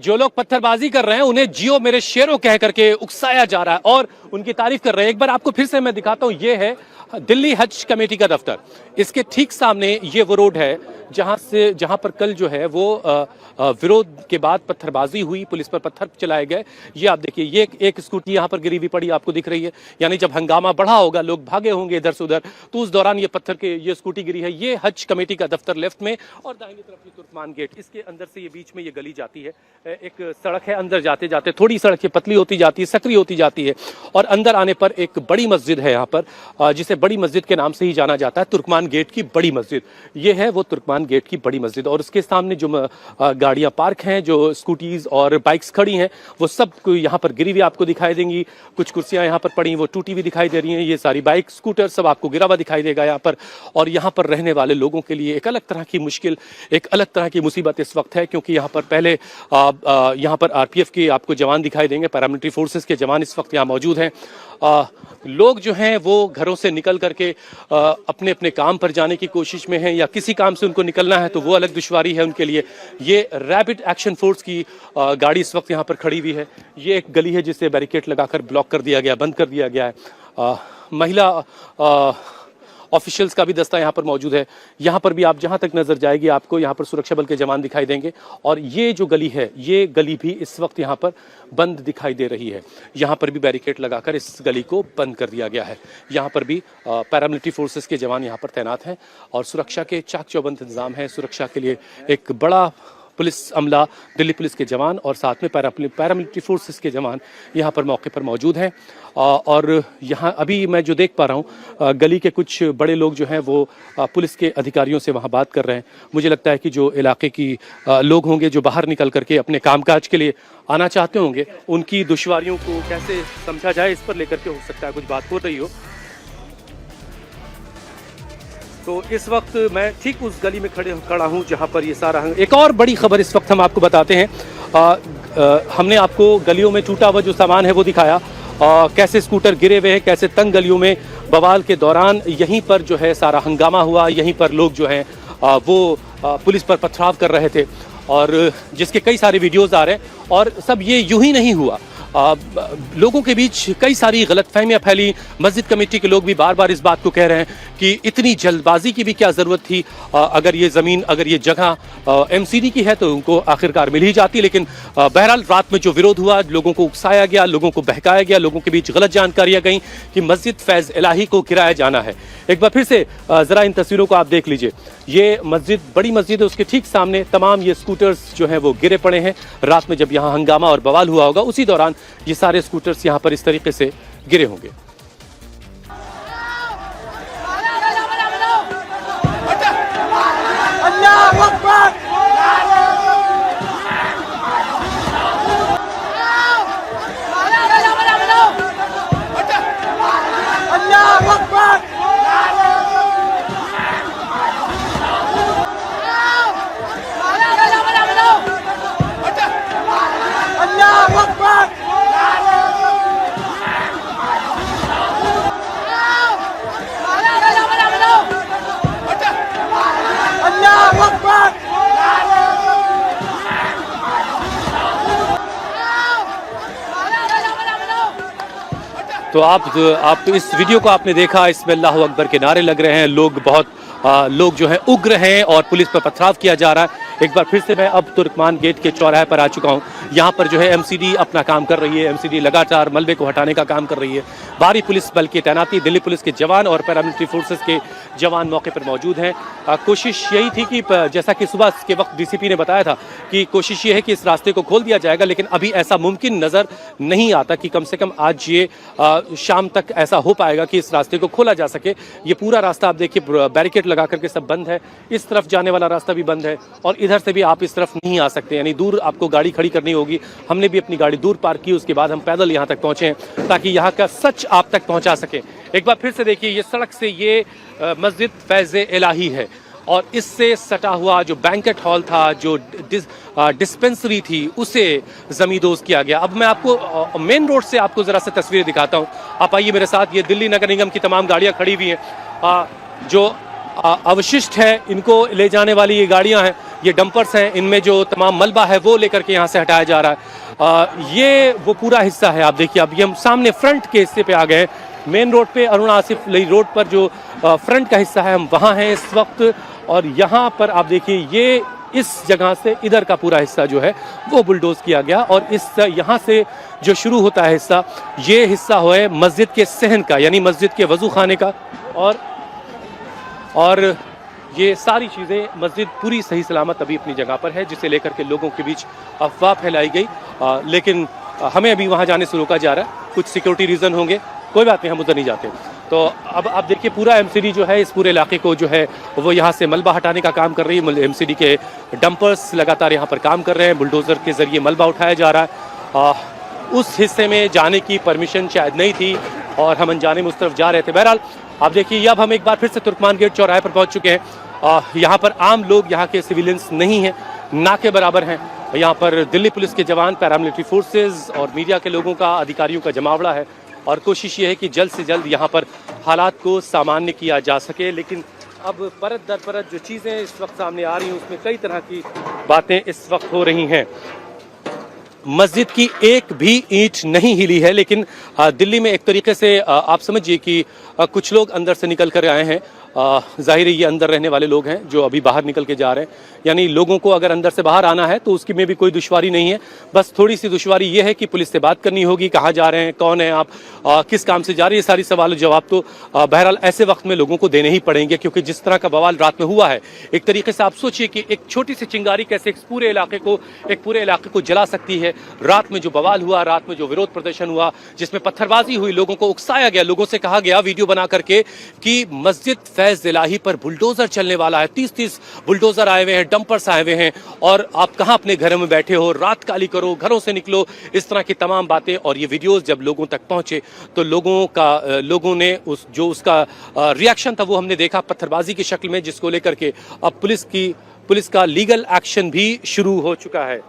जो लोग पत्थरबाजी कर रहे हैं उन्हें जियो मेरे शेरों कह करके उकसाया जा रहा है और उनकी तारीफ कर रहे हैं। एक बार आपको फिर से मैं दिखाता हूं, ये है दिल्ली हज कमेटी का दफ्तर। इसके ठीक सामने ये वो रोड है जहां पर कल जो है वो विरोध के बाद पत्थरबाजी हुई, पुलिस पर पत्थर चलाए गए। ये आप देखिए, ये एक स्कूटी यहां पर गिरी हुई पड़ी आपको दिख रही है, यानी जब हंगामा बढ़ा होगा, लोग भागे होंगे इधर से उधर, तो उस दौरान ये पत्थर के ये स्कूटी गिरी है। ये हज कमेटी का दफ्तर लेफ्ट में और दाहिनी तरफ ये तुर्कमान गेट, इसके अंदर से ये बीच में ये गली जाती है। एक सड़क है, अंदर जाते जाते थोड़ी सड़क पतली होती जाती है, सक्रिय होती जाती है और अंदर आने पर एक बड़ी मस्जिद है यहाँ पर, जिसे बड़ी मस्जिद के नाम से ही जाना जाता है, तुर्कमान गेट की बड़ी मस्जिद। ये है वो तुर्कमान गेट की बड़ी मस्जिद और उसके सामने जो गाड़ियां पार्क हैं, जो स्कूटीज और बाइक्स खड़ी हैं, वो सब यहाँ पर गिरी हुई आपको दिखाई देंगी। कुछ कुर्सियां यहाँ पर पड़ी, वो टूटी हुई दिखाई दे रही हैं। ये सारी बाइक स्कूटर सब आपको गिरा हुआ दिखाई देगा यहाँ पर। और यहाँ पर रहने वाले लोगों के लिए एक अलग तरह की मुश्किल, एक अलग तरह की मुसीबत इस वक्त है, क्योंकि यहाँ पर पहले यहाँ पर आरपीएफ के आपको जवान दिखाई देंगे, पैरामिलिट्री फोर्सेस के जवान इस वक्त यहाँ मौजूद हैं। लोग जो हैं वो घरों से निकल करके अपने अपने काम पर जाने की कोशिश में हैं, या किसी काम से उनको निकलना है तो वो अलग दुश्वारी है उनके लिए। ये रैपिड एक्शन फोर्स की गाड़ी इस वक्त यहाँ पर खड़ी हुई है। ये एक गली है जिसे बैरिकेड लगाकर ब्लॉक कर दिया गया, बंद कर दिया गया है। महिला ऑफिशियल्स का भी दस्ता यहाँ पर मौजूद है। यहाँ पर भी आप जहाँ तक नजर जाएगी आपको यहाँ पर सुरक्षा बल के जवान दिखाई देंगे। और ये जो गली है, ये गली भी इस वक्त यहाँ पर बंद दिखाई दे रही है। यहाँ पर भी बैरिकेड लगाकर इस गली को बंद कर दिया गया है। यहाँ पर भी पैरामिलिट्री फोर्सेस के जवान यहाँ पर तैनात हैं और सुरक्षा के चाक चौबंद इंतजाम है। सुरक्षा के लिए एक बड़ा पुलिस अमला, दिल्ली पुलिस के जवान और साथ में पैरामिलिट्री फोर्सेस के जवान यहाँ पर मौके पर मौजूद हैं। और यहाँ अभी मैं जो देख पा रहा हूँ, गली के कुछ बड़े लोग जो हैं वो पुलिस के अधिकारियों से वहाँ बात कर रहे हैं। मुझे लगता है कि जो इलाके की लोग होंगे जो बाहर निकल करके अपने कामकाज के लिए आना चाहते होंगे, उनकी दुश्वारियों को कैसे समझा जाए इस पर लेकर के हो सकता है कुछ बात हो रही हो। तो इस वक्त मैं ठीक उस गली में खड़ा हूँ जहाँ पर ये सारा। एक और बड़ी खबर इस वक्त हम आपको बताते हैं। हमने आपको गलियों में टूटा हुआ जो सामान है वो दिखाया, कैसे स्कूटर गिरे हुए हैं, कैसे तंग गलियों में बवाल के दौरान यहीं पर जो है सारा हंगामा हुआ। यहीं पर लोग जो हैं वो पुलिस पर पथराव कर रहे थे और जिसके कई सारे वीडियोज़ आ रहे हैं। और सब ये यूं ही नहीं हुआ, लोगों के बीच कई सारी गलतफहमियां फैली। मस्जिद कमेटी के लोग भी बार बार इस बात को कह रहे हैं कि इतनी जल्दबाजी की भी क्या ज़रूरत थी। अगर ये ज़मीन, अगर ये जगह एमसीडी की है तो उनको आखिरकार मिल ही जाती। लेकिन बहरहाल रात में जो विरोध हुआ, लोगों को उकसाया गया, लोगों को बहकाया गया, लोगों के बीच गलत जानकारियां गई कि मस्जिद फैज़ इलाही को गिराया जाना है। एक बार फिर से ज़रा इन तस्वीरों को आप देख लीजिए। ये मस्जिद बड़ी मस्जिद है, उसके ठीक सामने तमाम ये स्कूटर्स जो हैं वो गिरे पड़े हैं। रात में जब यहाँ हंगामा और बवाल हुआ होगा, उसी दौरान ये सारे स्कूटर्स यहाँ पर इस तरीके से गिरे होंगे। तो आप इस वीडियो को आपने देखा, इसमें अल्लाहु अकबर के नारे लग रहे हैं, लोग जो है उग्र हैं और पुलिस पर पथराव किया जा रहा है। एक बार फिर से मैं अब तुर्कमान गेट के चौराहे पर आ चुका हूँ। यहाँ पर जो है एमसीडी अपना काम कर रही है। एमसीडी लगातार मलबे को हटाने का काम कर रही है। भारी पुलिस बल की तैनाती, दिल्ली पुलिस के जवान और पैरामिलिट्री फोर्सेस के जवान मौके पर मौजूद हैं। कोशिश यही थी कि जैसा कि सुबह के वक्त डीसीपी ने बताया था कि कोशिश ये है कि इस रास्ते को खोल दिया जाएगा, लेकिन अभी ऐसा मुमकिन नज़र नहीं आता कि कम से कम आज ये शाम तक ऐसा हो पाएगा कि इस रास्ते को खोला जा सके। ये पूरा रास्ता आप देखिए, बैरिकेड लगा करके सब बंद है। इस तरफ जाने वाला रास्ता भी बंद है और इधर से भी आप इस तरफ नहीं आ सकते, यानी दूर आपको गाड़ी खड़ी करनी होगी। हमने भी अपनी गाड़ी दूर पार्क की, उसके बाद हम पैदल यहाँ तक पहुँचे हैं ताकि यहाँ का सच आप तक पहुँचा सकें। एक बार फिर से देखिए, ये सड़क से ये मस्जिद फैज़ इलाही है और इससे सटा हुआ जो बैंकेट हॉल था, जो डिस्पेंसरी थी, उसे जमींदोज किया गया। अब मैं आपको मेन रोड से आपको ज़रा से तस्वीरें दिखाता हूँ। आप आइए मेरे साथ। ये दिल्ली नगर निगम की तमाम गाड़ियाँ खड़ी हुई हैं। जो अवशिष्ट है इनको ले जाने वाली ये गाड़ियां हैं, ये डंपर्स हैं, इनमें जो तमाम मलबा है वो लेकर के यहाँ से हटाया जा रहा है। ये वो पूरा हिस्सा है, आप देखिए अभी हम सामने फ्रंट के हिस्से पे आ गए हैं। मेन रोड पे अरुण आसिफ अली रोड पर जो फ्रंट का हिस्सा है हम वहाँ हैं इस वक्त, और यहाँ पर आप देखिए ये इस जगह से इधर का पूरा हिस्सा जो है वो बुलडोज किया गया, और इस यहाँ से जो शुरू होता है हिस्सा, ये हिस्सा है मस्जिद के सहन का, यानी मस्जिद के वजू खाने का, और ये सारी चीज़ें मस्जिद पूरी सही सलामत अभी अपनी जगह पर है, जिसे लेकर के लोगों के बीच अफवाह फैलाई गई, लेकिन हमें अभी वहाँ जाने से रोका जा रहा है। कुछ सिक्योरिटी रीज़न होंगे, कोई बात नहीं, हम उधर नहीं जाते। तो अब आप देखिए पूरा एमसीडी जो है इस पूरे इलाके को जो है वो यहाँ से मलबा हटाने का काम कर रही है। एमसीडी के डंपर्स लगातार यहाँ पर काम कर रहे हैं, बुलडोज़र के ज़रिए मलबा उठाया जा रहा है। उस हिस्से में जाने की परमिशन शायद नहीं थी और हम अनजाने में उस तरफ जा रहे थे। बहरहाल आप देखिए अब हम एक बार फिर से तुर्कमान गेट चौराहे पर पहुँच चुके हैं। यहाँ पर आम लोग, यहाँ के सिविलियंस नहीं हैं, ना के बराबर हैं। यहाँ पर दिल्ली पुलिस के जवान, पैरामिलिट्री फोर्सेज और मीडिया के लोगों का, अधिकारियों का जमावड़ा है, और कोशिश ये है कि जल्द से जल्द यहाँ पर हालात को सामान्य किया जा सके। लेकिन अब परत दर परत जो चीज़ें इस वक्त सामने आ रही हैं उसमें कई तरह की बातें इस वक्त हो रही हैं। मस्जिद की एक भी ईंट नहीं हिली है, लेकिन दिल्ली में एक तरीके से आप समझिए कि कुछ लोग अंदर से निकल कर आए हैं। जाहिर है ये अंदर रहने वाले लोग हैं जो अभी बाहर निकल के जा रहे हैं, यानी लोगों को अगर अंदर से बाहर आना है तो उसकी में भी कोई दुश्वारी नहीं है। बस थोड़ी सी दुश्वारी ये है कि पुलिस से बात करनी होगी, कहाँ जा रहे हैं, कौन है आप, किस काम से जा रहे हैं, ये सारी सवाल जवाब तो बहरहाल ऐसे वक्त में लोगों को देने ही पड़ेंगे, क्योंकि जिस तरह का बवाल रात में हुआ है, एक तरीके से आप सोचिए कि एक छोटी सी चिंगारी कैसे एक पूरे इलाके को जला सकती है। रात में जो बवाल हुआ, रात में जो विरोध प्रदर्शन हुआ, जिसमें पत्थरबाजी हुई, लोगों को उकसाया गया, लोगों से कहा गया वीडियो बना करके कि मस्जिद फैज इलाही पर बुलडोजर चलने वाला है, 30-30 बुलडोजर आए हुए हैं, डंपर्स आए हुए हैं, और आप कहां अपने घरों में बैठे हो, रात काली करो, घरों से निकलो, इस तरह की तमाम बातें। और ये वीडियोस जब लोगों तक पहुंचे तो लोगों ने उसका रिएक्शन था वो हमने देखा पत्थरबाजी की शक्ल में, जिसको लेकर के अब पुलिस का लीगल एक्शन भी शुरू हो चुका है।